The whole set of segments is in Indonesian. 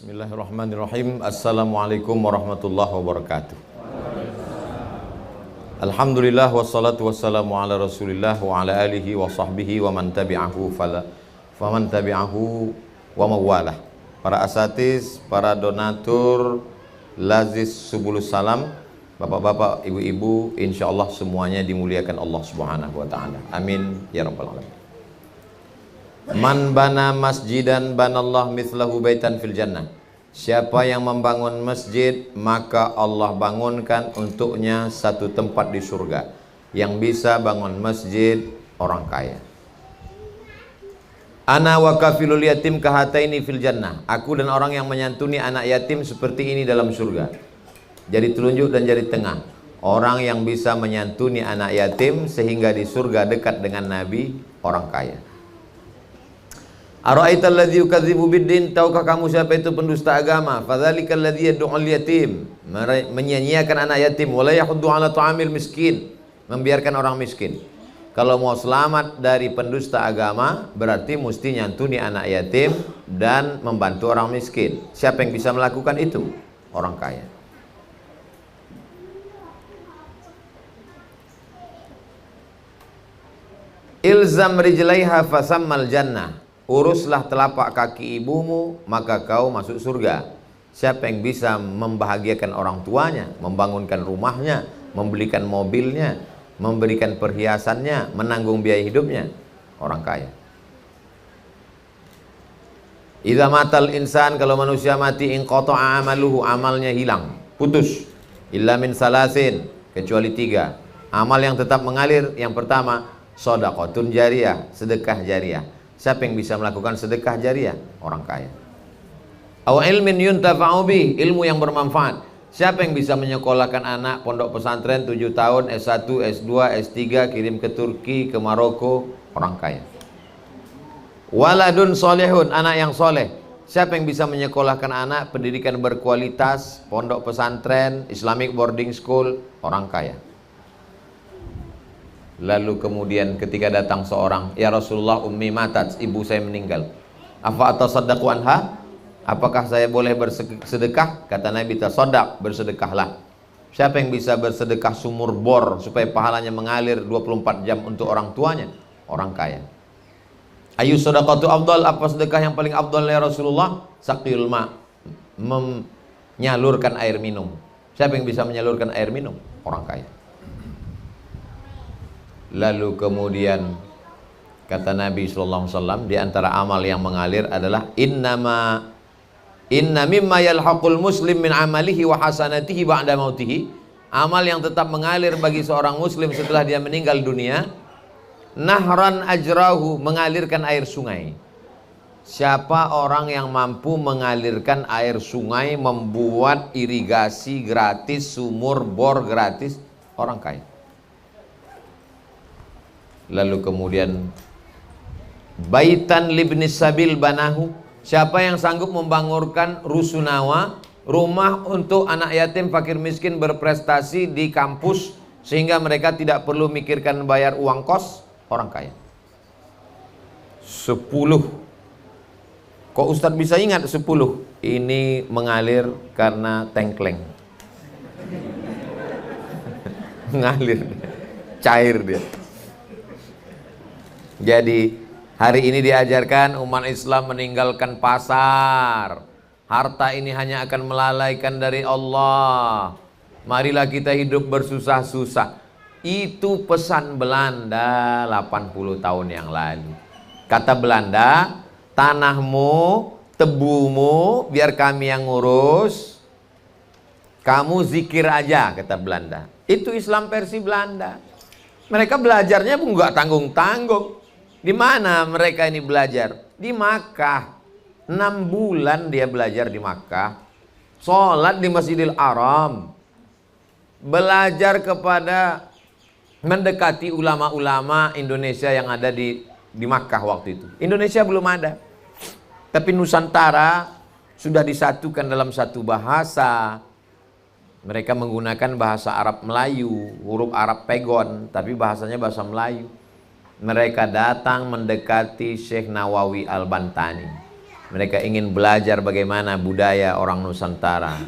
Bismillahirrahmanirrahim. Assalamualaikum warahmatullahi wabarakatuh. Alhamdulillah wassalatu wassalamu ala Rasulillah wa ala alihi wa sahbihi wa man tabi'ahu wa mawalah. Para asatiz, para donatur Lazis Subulus Salam, bapak-bapak, ibu-ibu, insyaallah semuanya dimuliakan Allah Subhanahu wa taala. Amin ya rabbal alamin. Man bana masjidan banallah mithlahu baitan fil jannah. Siapa yang membangun masjid, maka Allah bangunkan untuknya satu tempat di surga. Yang bisa bangun masjid orang kaya. Ana wa kafilul yatim kahataini fil jannah. Aku dan orang yang menyantuni anak yatim seperti ini dalam surga. Jari telunjuk dan jari tengah. Orang yang bisa menyantuni anak yatim sehingga di surga dekat dengan Nabi, orang kaya. Ara'aital ladzi yukadzibu biddin, tahukah kamu siapa itu pendusta agama? Fadzalikal ladzi yad'ul yatim, menyia-nyiakan anak yatim, wala yahuddu 'ala ta'amil miskin, membiarkan orang miskin. Kalau mau selamat dari pendusta agama, berarti mesti nyantuni anak yatim dan membantu orang miskin. Siapa yang bisa melakukan itu? Orang kaya. Ilzam rijlaiha fasammal jannah. Uruslah telapak kaki ibumu, maka kau masuk surga. Siapa yang bisa membahagiakan orang tuanya, membangunkan rumahnya, membelikan mobilnya, memberikan perhiasannya, menanggung biaya hidupnya? Orang kaya. Idza matal insan, kalau manusia mati, inqata'a amaluhu, amalnya hilang, putus. Illa min salasin, kecuali 3. Amal yang tetap mengalir, yang pertama, shadaqatun jariyah, sedekah jariyah. Siapa yang bisa melakukan sedekah jariyah? Orang kaya. Aw ilmin yuntafa'u bih, ilmu yang bermanfaat. Siapa yang bisa menyekolahkan anak pondok pesantren 7 tahun, S1, S2, S3, kirim ke Turki, ke Maroko? Orang kaya. Waladun solehun, anak yang soleh. Siapa yang bisa menyekolahkan anak pendidikan berkualitas, pondok pesantren, Islamic boarding school? Orang kaya. Lalu kemudian ketika datang seorang, ya Rasulullah, ummi matat, ibu saya meninggal. Afa atasaddaqu anha? Apakah saya boleh bersedekah? Kata Nabi, tasaddaq, bersedekahlah. Siapa yang bisa bersedekah sumur bor supaya pahalanya mengalir 24 jam untuk orang tuanya? Orang kaya. Ayu shadaqatu afdal, apa sedekah yang paling afdal ya Rasulullah? Saqil ma, menyalurkan air minum. Siapa yang bisa menyalurkan air minum? Orang kaya. Lalu kemudian kata Nabi sallallahu alaihi wasallam, di antara amal yang mengalir adalah inna mimma yalhaqul muslim min amalihi wa hasanatihi ba'da mautihi. Amal yang tetap mengalir bagi seorang muslim setelah dia meninggal dunia, nahran ajrahu, mengalirkan air sungai. Siapa orang yang mampu mengalirkan air sungai, membuat irigasi gratis, sumur bor gratis? Orang kaya. Lalu kemudian baitan libni sabil banahu. Siapa yang sanggup membangunkan rusunawa, rumah untuk anak yatim fakir miskin berprestasi di kampus sehingga mereka tidak perlu mikirkan bayar uang kos? Orang kaya. 10. Kok Ustadz bisa ingat 10? Ini mengalir karena tengkleng. Mengalir, cair dia. Jadi hari ini diajarkan umat Islam meninggalkan pasar. Harta ini hanya akan melalaikan dari Allah. Marilah kita hidup bersusah-susah. Itu pesan Belanda 80 tahun yang lalu. Kata Belanda, tanahmu, tebumu biar kami yang ngurus. Kamu zikir aja, kata Belanda. Itu Islam versi Belanda. Mereka belajarnya pun nggak tanggung-tanggung. Di mana mereka ini belajar? Di Makkah. 6 bulan dia belajar di Makkah. Sholat di Masjidil Haram. Belajar kepada mendekati ulama-ulama Indonesia yang ada di Makkah waktu itu. Indonesia belum ada. Tapi Nusantara sudah disatukan dalam satu bahasa. Mereka menggunakan bahasa Arab Melayu, huruf Arab pegon, tapi bahasanya bahasa Melayu. Mereka datang mendekati Syekh Nawawi Al-Bantani. Mereka ingin belajar bagaimana budaya orang Nusantara,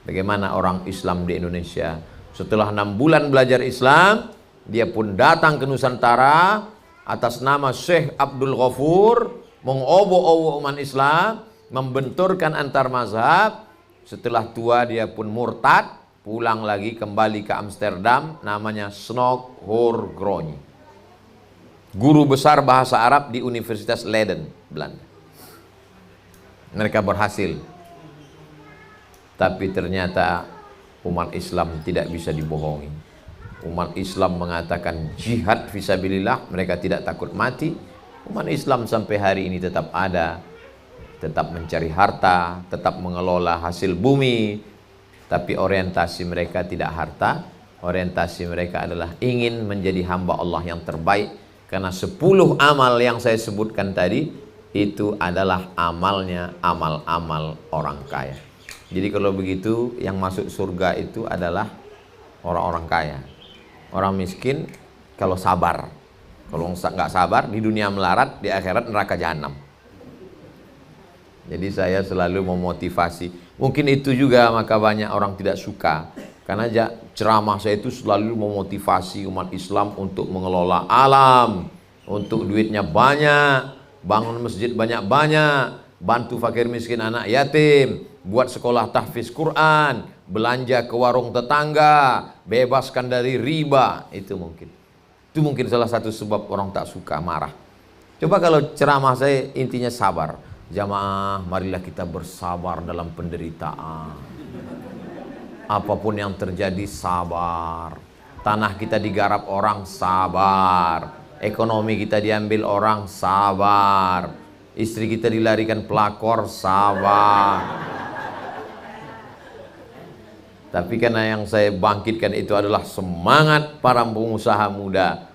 bagaimana orang Islam di Indonesia. Setelah 6 bulan belajar Islam, dia pun datang ke Nusantara atas nama Syekh Abdul Ghafur, mengobo-obo umat Islam, membenturkan antar mazhab. Setelah tua dia pun murtad, pulang lagi kembali ke Amsterdam, namanya Snok Horgrony, guru besar bahasa Arab di Universitas Leiden, Belanda. Mereka berhasil. Tapi ternyata umat Islam tidak bisa dibohongi. Umat Islam mengatakan jihad fisabilillah, mereka tidak takut mati. Umat Islam sampai hari ini tetap ada, tetap mencari harta, tetap mengelola hasil bumi. Tapi orientasi mereka tidak harta, orientasi mereka adalah ingin menjadi hamba Allah yang terbaik. Karena 10 amal yang saya sebutkan tadi, itu adalah amalnya amal-amal orang kaya. Jadi kalau begitu, yang masuk surga itu adalah orang-orang kaya. Orang miskin kalau sabar. Kalau nggak sabar, di dunia melarat, di akhirat neraka jahanam. Jadi saya selalu memotivasi. Mungkin itu juga maka banyak orang tidak suka. Karena ceramah saya itu selalu memotivasi umat Islam untuk mengelola alam, untuk duitnya banyak, bangun masjid banyak-banyak, bantu fakir miskin anak yatim, buat sekolah tahfiz Quran, belanja ke warung tetangga, bebaskan dari riba. Itu mungkin salah satu sebab orang tak suka, marah. Coba kalau ceramah saya intinya sabar. Jamaah, marilah kita bersabar dalam penderitaan. Apapun yang terjadi, sabar. Tanah kita digarap orang, sabar. Ekonomi kita diambil orang, sabar. Istri kita dilarikan pelakor, sabar. Tapi karena yang saya bangkitkan itu adalah semangat para pengusaha muda.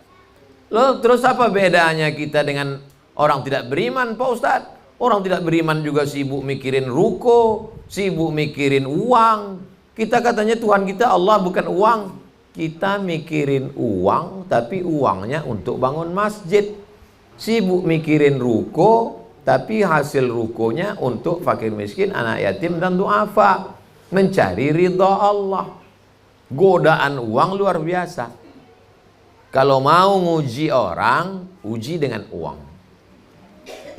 Loh, terus apa bedanya kita dengan orang tidak beriman, Pak Ustadz? Orang tidak beriman juga sibuk mikirin ruko, sibuk mikirin uang. Kita katanya Tuhan kita Allah bukan uang. Kita mikirin uang, tapi uangnya untuk bangun masjid. Sibuk mikirin ruko, tapi hasil rukonya untuk fakir miskin, anak yatim, dan duafa. Mencari ridha Allah. Godaan uang luar biasa. Kalau mau nguji orang, uji dengan uang.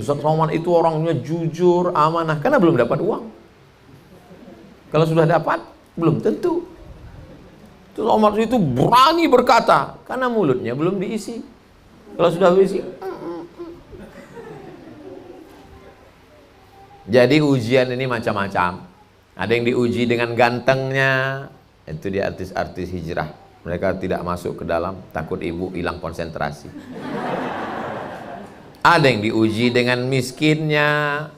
Ustaz Somad itu orangnya jujur, amanah, karena belum dapat uang. Kalau sudah dapat, belum tentu. Terus Umar itu berani berkata, karena mulutnya belum diisi. Kalau sudah diisi, jadi ujian ini macam-macam. Ada yang diuji dengan gantengnya, itu dia artis-artis hijrah. Mereka tidak masuk ke dalam, takut ibu hilang konsentrasi. Ada yang diuji dengan miskinnya,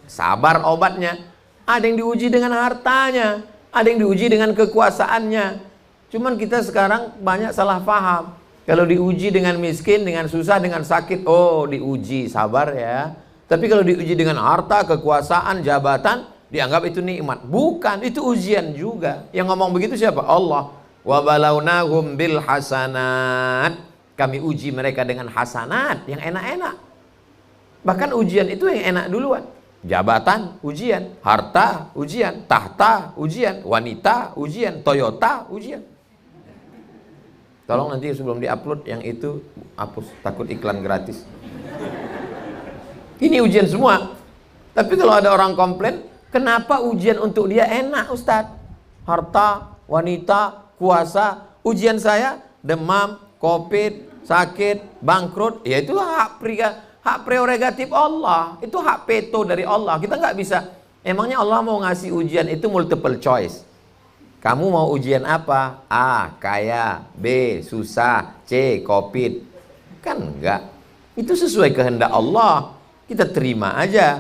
sabar obatnya. Ada yang diuji dengan hartanya, ada yang diuji dengan kekuasaannya. Cuman kita sekarang banyak salah paham. Kalau diuji dengan miskin, dengan susah, dengan sakit, oh diuji, sabar ya. Tapi kalau diuji dengan harta, kekuasaan, jabatan, dianggap itu nikmat. Bukan, itu ujian juga. Yang ngomong begitu siapa? Allah. Wa balawnahum bil hasanat. Kami uji mereka dengan hasanat, yang enak-enak. Bahkan ujian itu yang enak duluan. Jabatan, ujian. Harta, ujian. Tahta, ujian. Wanita, ujian. Toyota, ujian. Tolong nanti sebelum diupload yang itu hapus, takut iklan gratis. Ini ujian semua. Tapi kalau ada orang komplain, kenapa ujian untuk dia enak, Ustadz? Harta, wanita, kuasa. Ujian saya demam, covid, sakit, bangkrut. Ya itu hak prerogatif Allah. Itu hak veto dari Allah. Kita nggak bisa. Emangnya Allah mau ngasih ujian itu multiple choice? Kamu mau ujian apa? A, kaya. B, susah. C, covid. Kan enggak. Itu sesuai kehendak Allah. Kita terima aja.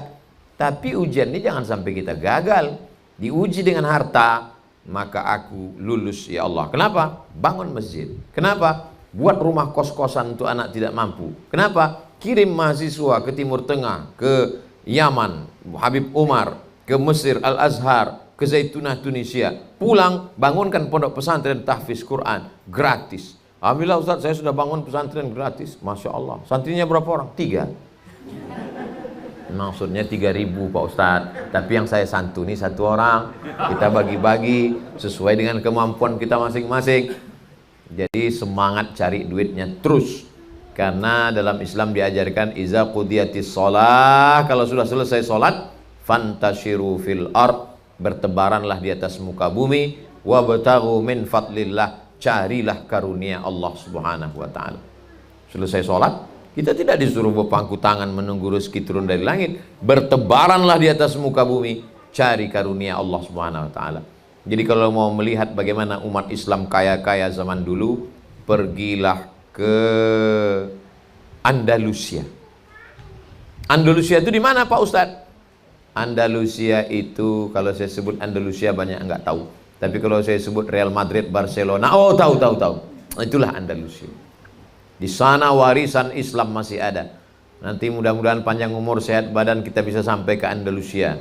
Tapi ujian ini jangan sampai kita gagal. Diuji dengan harta, maka aku lulus ya Allah. Kenapa? Bangun masjid. Kenapa? Buat rumah kos-kosan untuk anak tidak mampu. Kenapa? Kirim mahasiswa ke Timur Tengah, ke Yaman, Habib Umar, ke Mesir, Al-Azhar, ke Zaitunah, Tunisia. Pulang, bangunkan pondok pesantren tahfiz Quran, gratis. Alhamdulillah Ustaz, saya sudah bangun pesantren gratis. Masya Allah. Santrinya berapa orang? 3. Maksudnya 3.000 Pak Ustadz. Tapi yang saya santuni 1 orang. Kita bagi-bagi sesuai dengan kemampuan kita masing-masing. Jadi semangat cari duitnya terus. Karena dalam Islam diajarkan iza qudiyatis shalah, kalau sudah selesai sholat, fantashiru fil ard, bertebaranlah di atas muka bumi, wabtaghu min fadlillah, carilah karunia Allah Subhanahu wa taala. Selesai sholat, kita tidak disuruh berpangku tangan menunggu rezeki turun dari langit. Bertebaranlah di atas muka bumi, cari karunia Allah Subhanahu wa taala. Jadi kalau mau melihat bagaimana umat Islam kaya-kaya zaman dulu, pergilah ke Andalusia. Andalusia itu di mana Pak Ustadz? Andalusia itu, kalau saya sebut Andalusia banyak yang nggak tahu. Tapi kalau saya sebut Real Madrid, Barcelona, oh tahu. Itulah Andalusia. Di sana warisan Islam masih ada. Nanti mudah-mudahan panjang umur, sehat badan, kita bisa sampai ke Andalusia.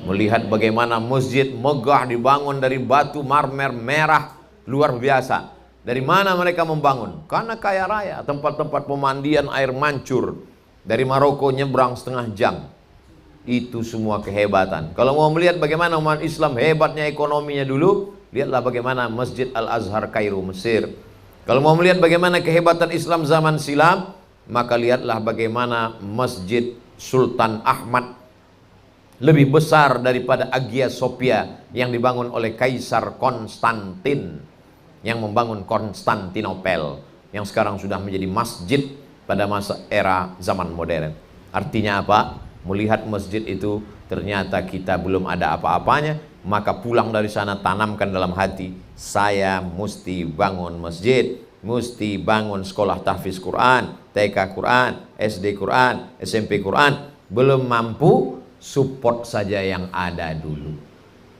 Melihat bagaimana masjid megah dibangun dari batu marmer merah luar biasa. Dari mana mereka membangun? Karena kaya raya, tempat-tempat pemandian air mancur. Dari Maroko nyebrang 1/2 jam. Itu semua kehebatan. Kalau mau melihat bagaimana umat Islam hebatnya ekonominya dulu, lihatlah bagaimana Masjid Al-Azhar Kairo, Mesir. Kalau mau melihat bagaimana kehebatan Islam zaman silam, maka lihatlah bagaimana Masjid Sultan Ahmad lebih besar daripada Hagia Sophia yang dibangun oleh Kaisar Konstantin, yang membangun Konstantinopel, yang sekarang sudah menjadi masjid pada masa era zaman modern. Artinya apa? Melihat masjid itu ternyata kita belum ada apa-apanya, maka pulang dari sana tanamkan dalam hati, saya mesti bangun masjid, mesti bangun sekolah tahfiz Quran, TK Quran, SD Quran, SMP Quran. Belum mampu, support saja yang ada dulu.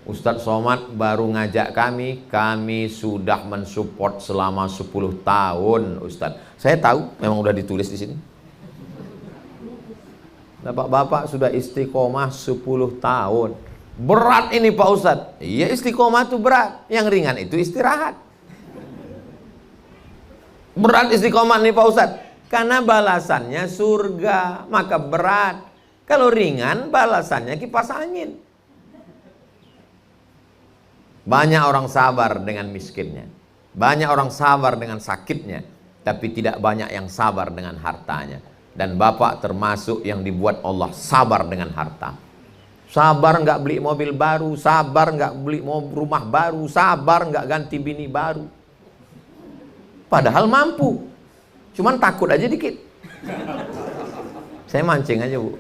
Ustadz Somad baru ngajak kami sudah mensupport selama 10 tahun Ustadz. Saya tahu, memang udah ditulis di sini. Bapak-bapak sudah istiqomah 10 tahun. Berat ini Pak Ustadz. Iya, istiqomah itu berat. Yang ringan itu istirahat. Berat istiqomah nih Pak Ustadz, karena balasannya surga, maka berat. Kalau ringan balasannya kipas angin. Banyak orang sabar dengan miskinnya, banyak orang sabar dengan sakitnya, tapi tidak banyak yang sabar dengan hartanya. Dan Bapak termasuk yang dibuat Allah sabar dengan harta. Sabar nggak beli mobil baru, sabar nggak beli rumah baru, sabar nggak ganti bini baru. Padahal mampu, cuman takut aja dikit. Saya mancing aja Bu.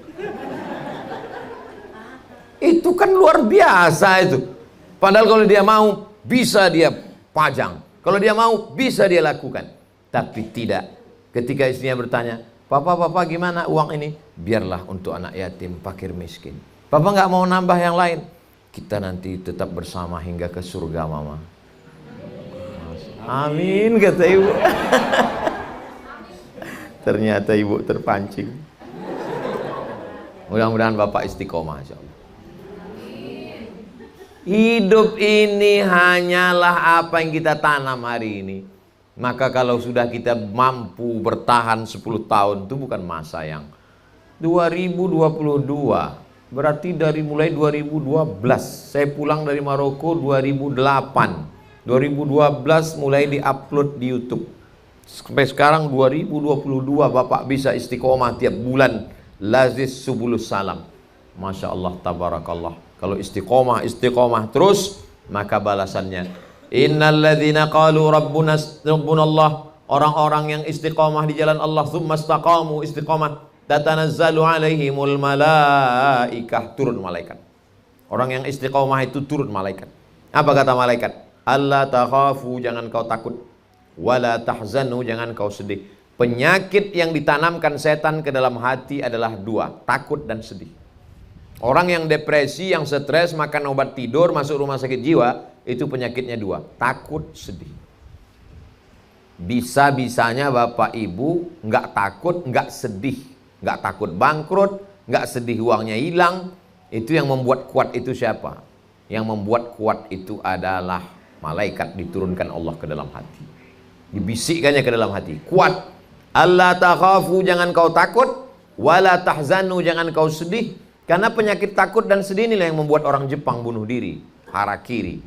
Itu kan luar biasa itu. Padahal kalau dia mau, bisa dia pajang. Kalau dia mau, bisa dia lakukan. Tapi tidak. Ketika istrinya bertanya, Papa gimana uang ini? Biarlah untuk anak yatim, fakir miskin. Papa nggak mau nambah yang lain. Kita nanti tetap bersama hingga ke surga Mama. Amin kata ibu. Ternyata ibu terpancing. Mudah-mudahan Bapak istiqomah insya Allah. Hidup ini hanyalah apa yang kita tanam hari ini. Maka kalau sudah kita mampu bertahan 10 tahun, itu bukan masa yang 2022. Berarti dari mulai 2012. Saya pulang dari Maroko 2008. 2012 mulai diupload di YouTube. Sampai sekarang 2022 Bapak bisa istiqomah tiap bulan. Lazis subulus salam. Masya Allah, tabarakallah. Kalau istiqomah terus, maka balasannya innalladzina qalu rabbunallah, orang-orang yang istiqomah di jalan Allah, tsumma istaqamu, istiqomah, tatanazzalu alaihimul malaikah, turun malaikat. Orang yang istiqomah itu turun malaikat. Apa kata malaikat? Alla takhafu, jangan kau takut, wala tahzanu, jangan kau sedih. Penyakit yang ditanamkan setan ke dalam hati adalah 2, takut dan sedih. Orang yang depresi, yang stres, makan obat tidur, masuk rumah sakit jiwa, itu penyakitnya 2, takut, sedih. Bisa-bisanya Bapak Ibu nggak takut, nggak sedih, nggak takut bangkrut, nggak sedih uangnya hilang. Itu yang membuat kuat itu siapa? Yang membuat kuat itu adalah malaikat, diturunkan Allah ke dalam hati. Dibisikkannya ke dalam hati, kuat. Allah takhafu, jangan kau takut, Wala tahzanu, jangan kau sedih, karena penyakit takut dan sedih inilah yang membuat orang Jepang bunuh diri, harakiri.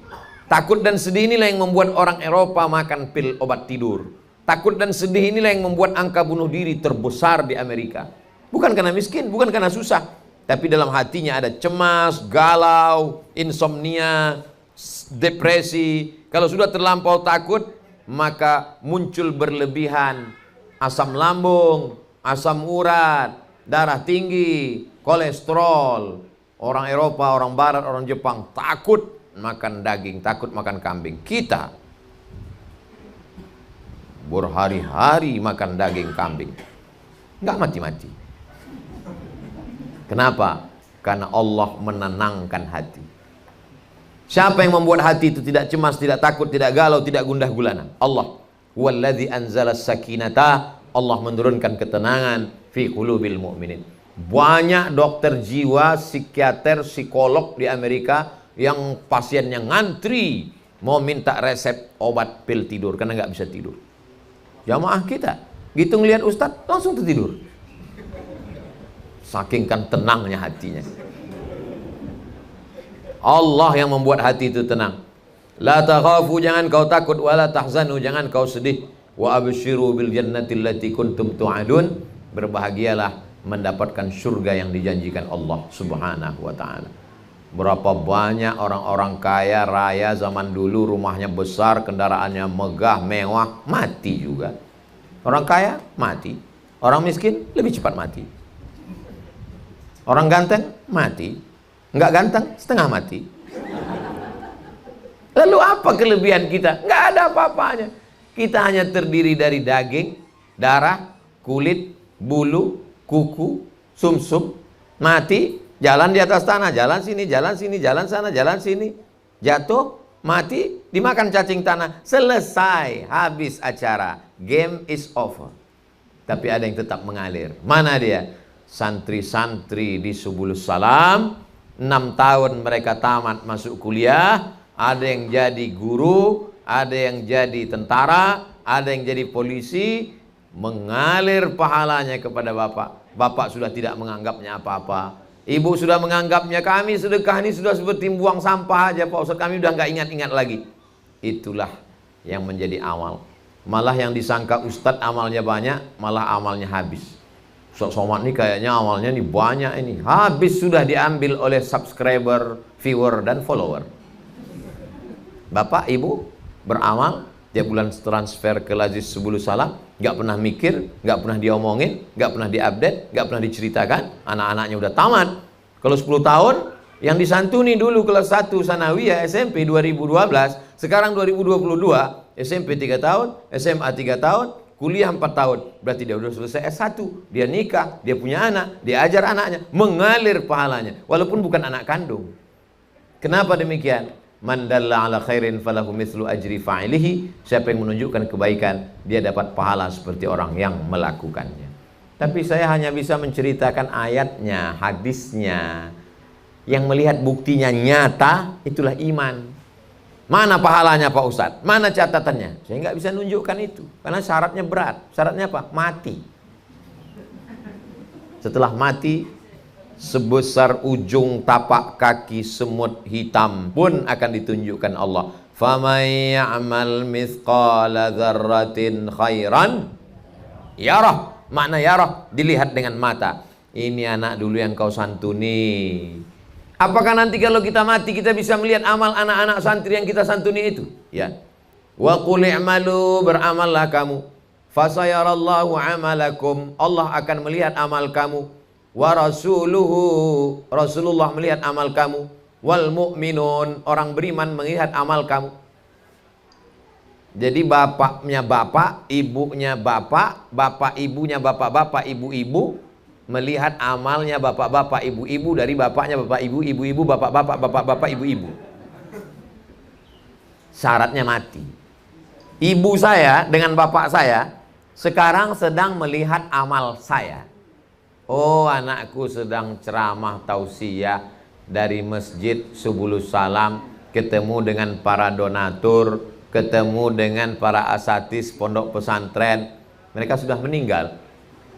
Takut dan sedih inilah yang membuat orang Eropa makan pil obat tidur. Takut dan sedih inilah yang membuat angka bunuh diri terbesar di Amerika. Bukan karena miskin, bukan karena susah, tapi dalam hatinya ada cemas, galau, insomnia, depresi. Kalau sudah terlampau takut, maka muncul berlebihan asam lambung, asam urat, darah tinggi, kolesterol. Orang Eropa, orang Barat, orang Jepang takut makan daging, takut makan kambing. Kita berhari-hari makan daging kambing, nggak mati-mati. Kenapa? Karena Allah menenangkan hati. Siapa yang membuat hati itu tidak cemas, tidak takut, tidak galau, tidak gundah gulana? Allah. Huwallazi anzala sakinata. Allah menurunkan ketenangan fi qulubil mu'minin. Banyak dokter jiwa, psikiater, psikolog di Amerika yang pasiennya ngantri mau minta resep obat pil tidur karena nggak bisa tidur. Jamaah kita gitu ngelihat ustadz langsung tertidur. Saking kan tenangnya hatinya. Allah yang membuat hati itu tenang. La takhafu, jangan kau takut, wala tahzanu, jangan kau sedih. Wa absyiru bil jannati allati kuntum tu'adun. Berbahagialah mendapatkan surga yang dijanjikan Allah Subhanahu wa taala. Berapa banyak orang-orang kaya raya zaman dulu, rumahnya besar, kendaraannya megah, mewah, mati juga. Orang kaya mati, orang miskin lebih cepat mati. Orang ganteng mati, nggak ganteng setengah mati. Lalu apa kelebihan kita? Nggak ada apa-apanya. Kita hanya terdiri dari daging, darah, kulit, bulu, kuku, sumsum. Mati, jalan di atas tanah, jalan sini, jalan sini, jalan sana, jalan sini. Jatuh, mati, dimakan cacing tanah. Selesai, habis acara. Game is over. Tapi ada yang tetap mengalir. Mana dia? Santri-santri di Subulus Salam, 6 tahun mereka tamat masuk kuliah. Ada yang jadi guru, ada yang jadi tentara, ada yang jadi polisi. Mengalir pahalanya kepada Bapak. Bapak sudah tidak menganggapnya apa-apa. Ibu sudah menganggapnya, kami sedekah ini sudah seperti buang sampah aja Pak Ustaz, kami udah nggak ingat-ingat lagi. Itulah yang menjadi amal. Malah yang disangka Ustadz amalnya banyak, malah amalnya habis. Ustaz Somad ini kayaknya amalnya nih banyak ini. Habis sudah diambil oleh subscriber, viewer, dan follower. Bapak, ibu beramal, tiap bulan transfer ke Lazis Subulus Salam, nggak pernah mikir, nggak pernah diomongin, nggak pernah diupdate, nggak pernah diceritakan. Anak-anaknya udah tamat. Kalau 10 tahun, yang disantuni dulu kelas 1 Sanawiyah SMP 2012, sekarang 2022, SMP 3 tahun, SMA 3 tahun, kuliah 4 tahun. Berarti dia udah selesai S1, dia nikah, dia punya anak, dia ajar anaknya, mengalir pahalanya, walaupun bukan anak kandung. Kenapa demikian? Man dalla ala khairin falahu mithlu ajri fa'ilihi. Siapa yang menunjukkan kebaikan, dia dapat pahala seperti orang yang melakukannya. Tapi saya hanya bisa menceritakan ayatnya, hadisnya. Yang melihat buktinya nyata, itulah iman. Mana pahalanya Pak Ustadz? Mana catatannya? Saya nggak bisa nunjukkan itu, karena syaratnya berat. Syaratnya apa? Mati. Setelah mati, sebesar ujung tapak kaki semut hitam pun akan ditunjukkan Allah. Faman ya'mal mithqala dzarratin khairan yarah. Makna yarah, dilihat dengan mata. Ini anak dulu yang kau santuni. Apakah nanti kalau kita mati kita bisa melihat amal anak-anak santri yang kita santuni itu? Ya. Wa qul i'malu, beramallah kamu. Fasayarallahu amalakum, Allah akan melihat amal kamu. Wa rasuluhu, Rasulullah melihat amal kamu. Wal mu'minun, orang beriman melihat amal kamu. Jadi bapaknya bapak, ibunya bapak, bapak ibunya bapak-bapak, ibu-ibu melihat amalnya bapak-bapak, ibu-ibu dari bapaknya bapak, ibu, ibu-ibu, bapak-bapak, bapak-bapak, ibu-ibu. Syaratnya mati. Ibu saya dengan bapak saya sekarang sedang melihat amal saya. Oh, anakku sedang ceramah tausiah dari Masjid Subulus Salam, ketemu dengan para donatur, ketemu dengan para asatis pondok pesantren. Mereka sudah meninggal.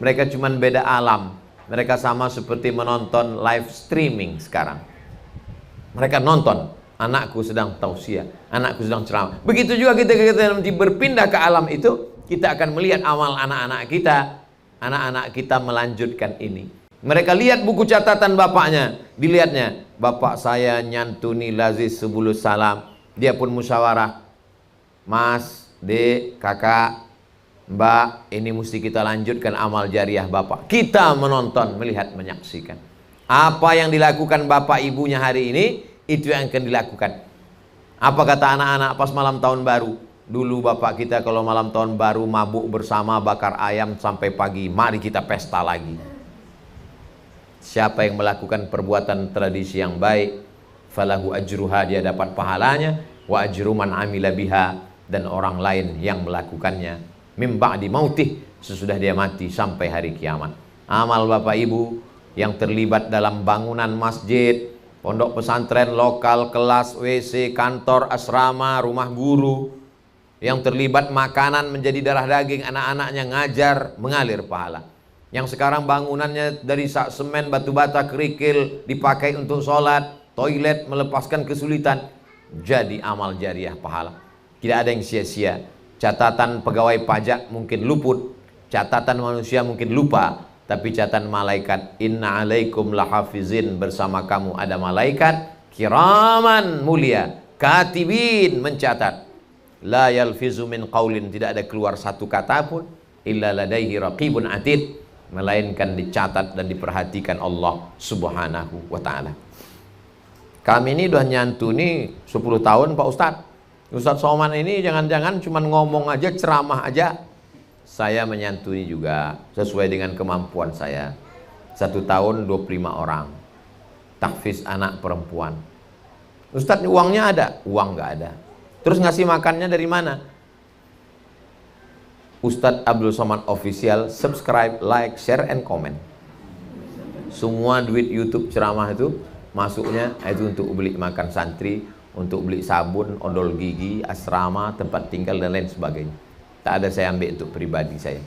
Mereka cuma beda alam. Mereka sama seperti menonton live streaming sekarang. Mereka nonton, anakku sedang tausiah, anakku sedang ceramah. Begitu juga kita nanti berpindah ke alam itu, kita akan melihat amal anak-anak kita. Anak-anak kita melanjutkan ini. Mereka lihat buku catatan bapaknya, dilihatnya, bapak saya nyantuni lazis sebelum salam. Dia pun musyawarah, mas, dek, kakak, mbak, ini mesti kita lanjutkan amal jariah bapak. Kita menonton, melihat, menyaksikan. Apa yang dilakukan bapak ibunya hari ini, itu yang akan dilakukan. Apa kata anak-anak pas malam tahun baru? Dulu bapak kita kalau malam tahun baru mabuk bersama, bakar ayam sampai pagi. Mari kita pesta lagi. Siapa yang melakukan perbuatan tradisi yang baik, falahu ajruha, dia dapat pahalanya, wa ajru man amila biha, dan orang lain yang melakukannya mim ba'di mautih, sesudah dia mati sampai hari kiamat. Amal bapak ibu yang terlibat dalam bangunan masjid, pondok pesantren, lokal, kelas, WC, kantor, asrama, rumah guru, yang terlibat makanan menjadi darah daging, anak-anaknya ngajar, mengalir pahala. Yang sekarang bangunannya dari semen, batu bata, kerikil, dipakai untuk sholat, toilet, melepaskan kesulitan, jadi amal jariah pahala. Tidak ada yang sia-sia. Catatan pegawai pajak mungkin luput, catatan manusia mungkin lupa, tapi catatan malaikat, inna alaikum lahafizin, bersama kamu ada malaikat kiraman, mulia, katibin, mencatat. La yalfizu min qaulin, tidak ada keluar satu kata pun, illa ladaihi raqibun atid, melainkan dicatat dan diperhatikan Allah subhanahu wa ta'ala. Kami ini udah nyantuni 10 tahun Pak Ustadz. Ustadz Somad ini jangan-jangan cuma ngomong aja, ceramah aja. Saya menyantuni juga sesuai dengan kemampuan saya. 1 tahun 25 orang. Tahfiz anak perempuan. Ustadz, uangnya ada? Uang nggak ada. Terus ngasih makannya dari mana? Ustadz Abdul Somad Official, subscribe, like, share, and comment. Semua duit YouTube ceramah itu masuknya itu untuk beli makan santri, untuk beli sabun, odol gigi, asrama, tempat tinggal, dan lain sebagainya. Tak ada saya ambil untuk pribadi saya.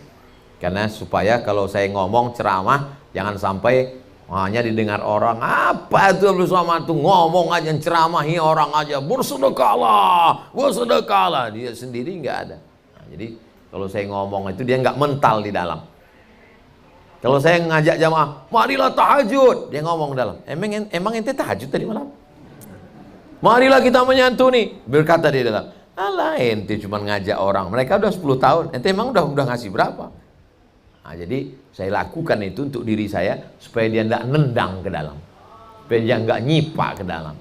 Karena supaya kalau saya ngomong ceramah, jangan sampai hanya didengar orang, apa itu Abdul Somad tuh ngomong aja, ceramahi orang aja, bersedekahlah, bersedekahlah. Dia sendiri nggak ada. Nah, jadi kalau saya ngomong itu dia nggak mental di dalam. Kalau saya ngajak jamaah, marilah tahajud, dia ngomong dalam. Emang ente tahajud tadi malam? Marilah kita menyantuni, berkata di dalam. Alah, ente cuma ngajak orang. Mereka udah 10 tahun. Ente emang udah ngasih berapa? Nah, jadi saya lakukan itu untuk diri saya supaya dia nggak nendang ke dalam, supaya dia nggak nyipak ke dalam.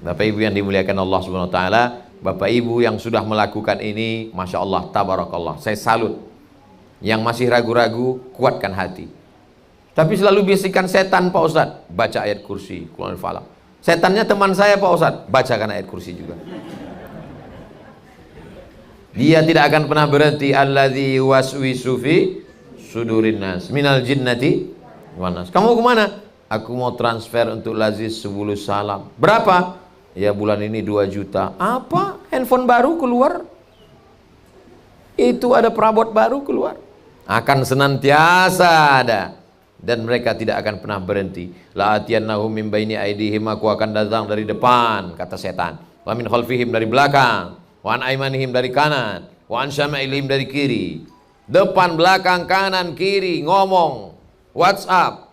Bapak Ibu yang dimuliakan Allah Subhanahu Wa Taala. Bapak Ibu yang sudah melakukan ini, Masya Allah, tabarakallah, saya salut. Yang masih ragu-ragu, kuatkan hati. Tapi selalu bisikan setan, Pak Ustadz, baca ayat kursi, Qul Falaq. Setannya teman saya, Pak Ustadz, bacakan ayat kursi juga. Dia tidak akan pernah berhenti. Alladzi waswisu fi sudurin nas minal jinnati wan nas. Kamu kemana? Aku mau transfer untuk lazis 10 salam. Berapa? Ya bulan ini 2 juta. Apa? Handphone baru keluar? Itu ada perabot baru keluar. Akan senantiasa ada. Dan mereka tidak akan pernah berhenti. La'atiyannahum min baini aidihim, aku akan datang dari depan, kata setan. Wa min khalfihim, dari belakang. Wa an aimanihim, dari kanan. Wa an syama'ilihim, dari kiri. Depan, belakang, kanan, kiri, ngomong, WhatsApp.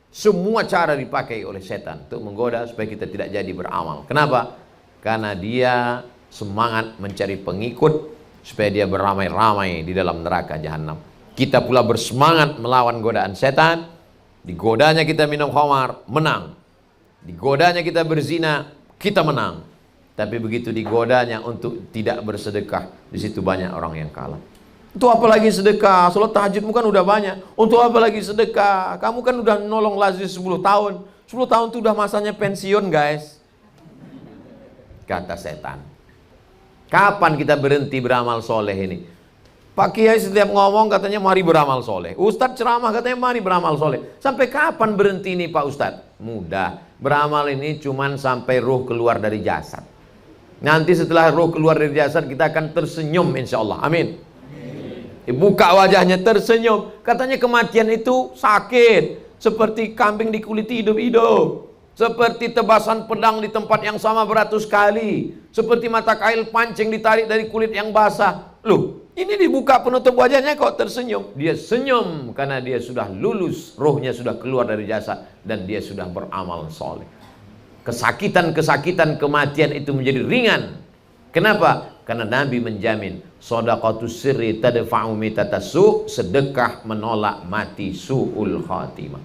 Semua cara dipakai oleh setan untuk menggoda supaya kita tidak jadi beramal. Kenapa? Karena dia semangat mencari pengikut supaya dia beramai-ramai di dalam neraka jahanam. Kita pula bersemangat melawan godaan setan. Digodanya kita minum khamar, menang. Digodanya kita berzina, kita menang. Tapi begitu digodanya untuk tidak bersedekah, di situ banyak orang yang kalah. Untuk apa lagi sedekah? Salat tahajudmu kan udah banyak. Untuk apa lagi sedekah? Kamu kan udah nolong lazis 10 tahun. 10 tahun itu udah masanya pensiun, guys. Kata setan. Kapan kita berhenti beramal soleh ini? Pak Kiai setiap ngomong katanya mari beramal soleh. Ustadz ceramah katanya mari beramal soleh. Sampai kapan berhenti ini Pak Ustadz? Mudah. Beramal ini cuman sampai ruh keluar dari jasad. Nanti setelah ruh keluar dari jasad kita akan tersenyum insya Allah. Amin. Buka wajahnya tersenyum. Katanya kematian itu sakit. seperti kambing dikuliti hidup-hidup, seperti tebasan pedang di tempat yang sama beratus kali, seperti mata kail pancing ditarik dari kulit yang basah. Loh, ini dibuka penutup wajahnya kok tersenyum. Dia senyum karena dia sudah lulus, rohnya sudah keluar dari jasad dan dia sudah beramal soleh. Kesakitan-kesakitan kematian itu menjadi ringan. Kenapa? Karena Nabi menjamin shadaqatus sirri tadfa'u mitatasu, sedekah menolak mati su'ul khatimah.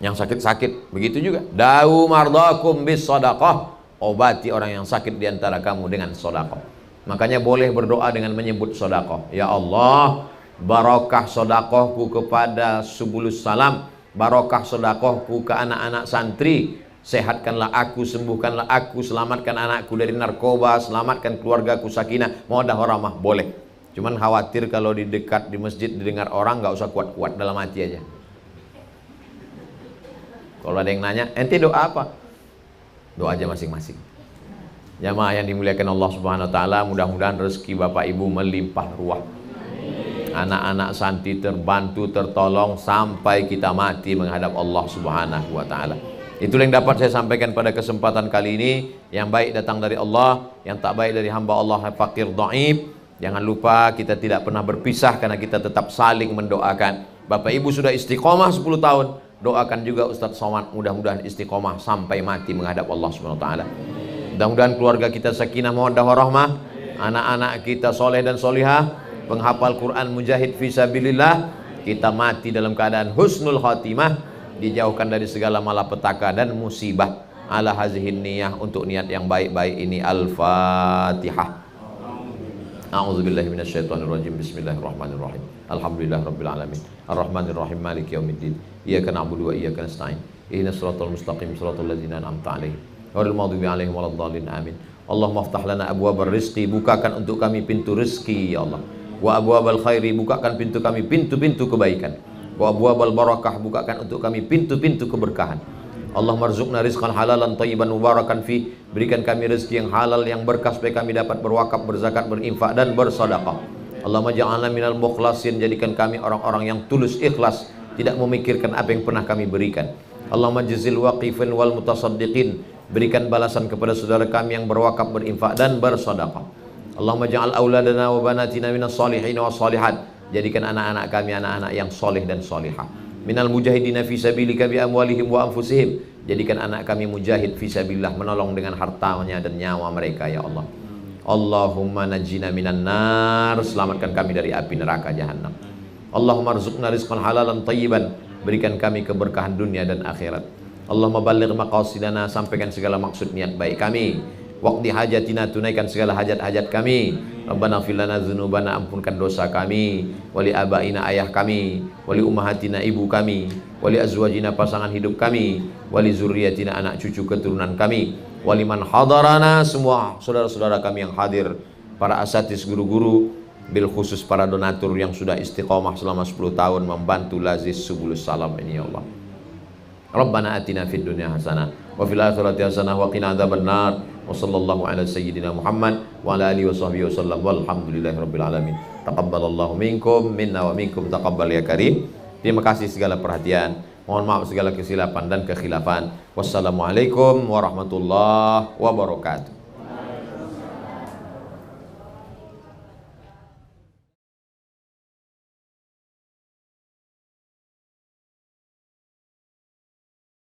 Yang sakit-sakit begitu juga. Da'u mardakum bis shadaqah, obati orang yang sakit di antara kamu dengan sedekah. Makanya boleh berdoa dengan menyebut sedekah. Ya Allah, barakah sedekahku kepada Subulus Salam, barakah sedekahku ke anak-anak santri. Sehatkanlah aku, sembuhkanlah aku, selamatkan anakku dari narkoba, selamatkan keluargaku sakinah, mawaddah warahmah. Boleh. Cuman khawatir kalau di dekat di masjid didengar orang, nggak usah kuat-kuat, dalam hati aja. Kalau ada yang nanya, ente doa apa? Doa aja masing-masing. Jamaah yang dimuliakan Allah Subhanahu wa taala, mudah-mudahan rezeki Bapak Ibu melimpah ruah. Anak-anak santri terbantu, tertolong sampai kita mati menghadap Allah Subhanahu wa taala. Itulah yang dapat saya sampaikan pada kesempatan kali ini. Yang baik datang dari Allah, yang tak baik dari hamba Allah fakir dhaif. Jangan lupa kita tidak pernah berpisah karena kita tetap saling mendoakan. Bapak Ibu sudah istiqomah 10 tahun, doakan juga Ustadz Somad mudah-mudahan istiqomah sampai mati menghadap Allah Subhanahu wa taala. Mudah-mudahan keluarga kita sakinah mawaddah warahmah, anak-anak kita soleh dan solihah, penghafal Quran mujahid fisabilillah, kita mati dalam keadaan husnul khatimah, dijauhkan dari segala malapetaka dan musibah. Ala hazihin niyah, untuk niat yang baik-baik ini. Al-Fatihah. A'udzubillahi minasyaitonirrajim. Bismillahirrahmanirrahim. Alhamdulillahirabbil alamin. Arrahmanirrahim. Maliki yaumiddin. Iyyaka na'budu wa iyyaka nasta'in. Ihdinas siratal mustaqim, siratal ladzina an'amta 'alaihim ghairil maghdubi 'alaihim waladdallin. Amin. Allahumma aftah lana abwabar rizqi, bukakan untuk kami pintu rezeki ya Allah. Wa abwabal khairi, bukakan pintu kami pintu-pintu kebaikan. Wa abwabal barakah, bukakan untuk kami pintu-pintu keberkahan. Allahumma rzuqna rizqan halalan thayyiban mubarakan fi, berikan kami rezeki yang halal yang berkah supaya kami dapat berwakaf, berzakat, berinfak dan bersedekah. Allahumma ja'alna minal mukhlasin, jadikan kami orang-orang yang tulus ikhlas, tidak memikirkan apa yang pernah kami berikan. Allahumma jazil waqifin wal mutasaddiqin, berikan balasan kepada saudara kami yang berwakaf, berinfak dan bersedekah. Allahumma ja'al auladana wa banatina minas salihin wa salihat, jadikan anak-anak kami anak-anak yang soleh dan solihah. Minal mujahidina fi sabilika bi amwalihim wa anfusihim, jadikan anak kami mujahid fi sabilillah, menolong dengan hartanya dan nyawa mereka ya Allah. Allahumma najjina minan nar, selamatkan kami dari api neraka jahanam. Allahumma rzuqna rizqan halalan thayyiban, berikan kami keberkahan dunia dan akhirat. Allahumma balligh maqasidana, sampaikan segala maksud niat baik kami. Waqdi hajatina, tunaikan segala hajat-hajat kami. Rabbana fir lana dzunubana, ampunkan dosa kami, wali abaina, ayah kami, wali ummahatina, ibu kami, wali azwajina, pasangan hidup kami, wali zurriyatina, anak cucu keturunan kami, wali man hadarana, semua saudara-saudara kami yang hadir, para asatiz, guru-guru, bil khusus para donatur yang sudah istiqomah selama 10 tahun membantu Lazis Subulus Salam ini ya Allah. Rabbana atina fid dunya hasanah wa fil akhirati hasanah wa qina adzabannar. Wa sallallahu ala sayyidina Muhammad wa ala alihi wa sahbihi wasallam walhamdulillahi rabbil alamin. Taqabbalallahu minkum minna wa minkum taqabbal ya karim. Terima kasih segala perhatian. Mohon maaf segala kesilapan dan kekhilafan. Wassalamualaikum warahmatullahi wabarakatuh.